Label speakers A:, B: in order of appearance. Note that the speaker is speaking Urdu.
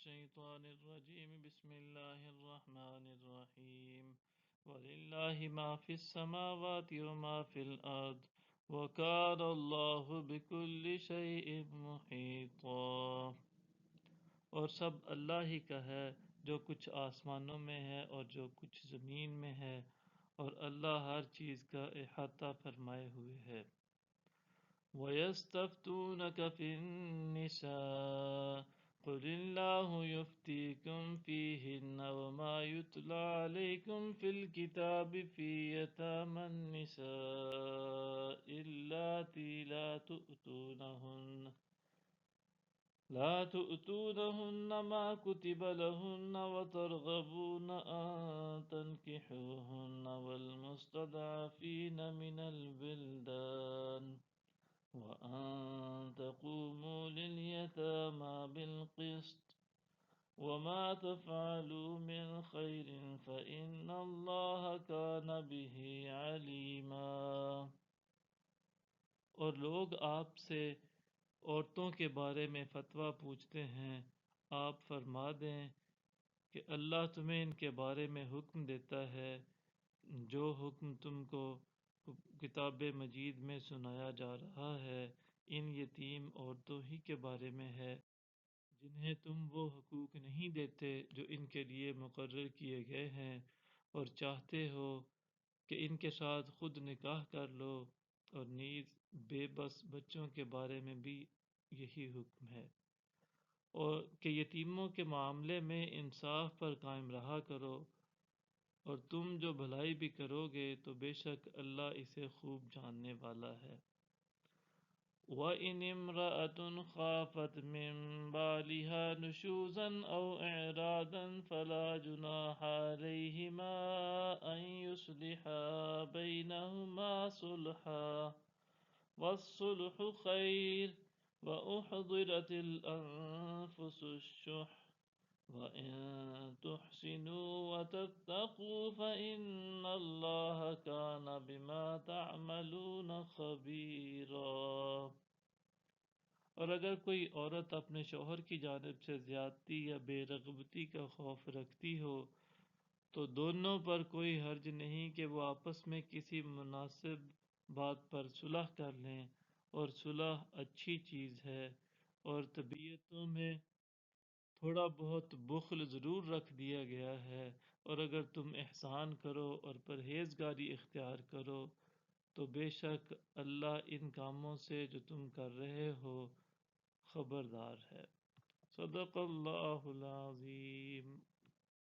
A: الشيطان الرجيم بسم الله الرحمن الرحيم ولله ما في السماوات وما في الأرض وكان الله بكل شيء محيطا۔ اور سب اللہ ہی کا ہے، جو کچھ آسمانوں میں ہے اور جو کچھ زمین میں ہے، اور اللہ ہر چیز کا احاطہ فرمائے ہوئے ہے۔ وَيَسْتَفْتُونَكَ فِي النِّسَاءِ قُلِ اللَّهُ يُفْتِيكُمْ فِيهِنَّ وَمَا يُتْلَى عَلَيْكُمْ فِي الْكِتَابِ فِي يَتَامَى النِّسَاءِ اللَّاتِي لا تؤتونهن ما كتب لهن وترغبون أن تنكحوهن والمستضعفين من الولدان وأن تقوموا لليتامى بالقسط وما تفعلوا من خير فإن الله كان به عليما۔ اور لوگ آپ سے عورتوں کے بارے میں فتویٰ پوچھتے ہیں، آپ فرما دیں کہ اللہ تمہیں ان کے بارے میں حکم دیتا ہے جو حکم تم کو کتاب مجید میں سنایا جا رہا ہے، ان یتیم عورتوں ہی کے بارے میں ہے جنہیں تم وہ حقوق نہیں دیتے جو ان کے لیے مقرر کیے گئے ہیں، اور چاہتے ہو کہ ان کے ساتھ خود نکاح کر لو، اور نیز بے بس بچوں کے بارے میں بھی یہی حکم ہے، اور کہ یتیموں کے معاملے میں انصاف پر قائم رہا کرو، اور تم جو بھلائی بھی کرو گے تو بے شک اللہ اسے خوب جاننے والا ہے۔ وَإِنِ امْرَأَةٌ خَافَتْ مِنْ بَالِهَا نُشُوزًا أَوْ إِعْرَاضًا فَلَا جُنَاحَ عَلَيْهِمَا أَنْ يُصْلِحَا بَيْنَهُمَا صُلْحًا وَالصُّلْحُ خَيْرٌ وَأُحْضِرَتِ الْأَنفُسُ الشُّحَّ وَإِن تُحْسِنُوا وَتَتَّقُوا فَإِنَّ اللَّهَ كَانَ بِمَا تَعْمَلُونَ خَبِيرًا۔ اور اگر کوئی عورت اپنے شوہر کی جانب سے زیادتی یا بے رغبتی کا خوف رکھتی ہو تو دونوں پر کوئی حرج نہیں کہ وہ آپس میں کسی مناسب بات پر صلح کر لیں، اور صلح اچھی چیز ہے، اور طبیعتوں میں تھوڑا بہت بخل ضرور رکھ دیا گیا ہے، اور اگر تم احسان کرو اور پرہیزگاری اختیار کرو تو بے شک اللہ ان کاموں سے جو تم کر رہے ہو خبردار ہے۔ صدق اللہ العظیم۔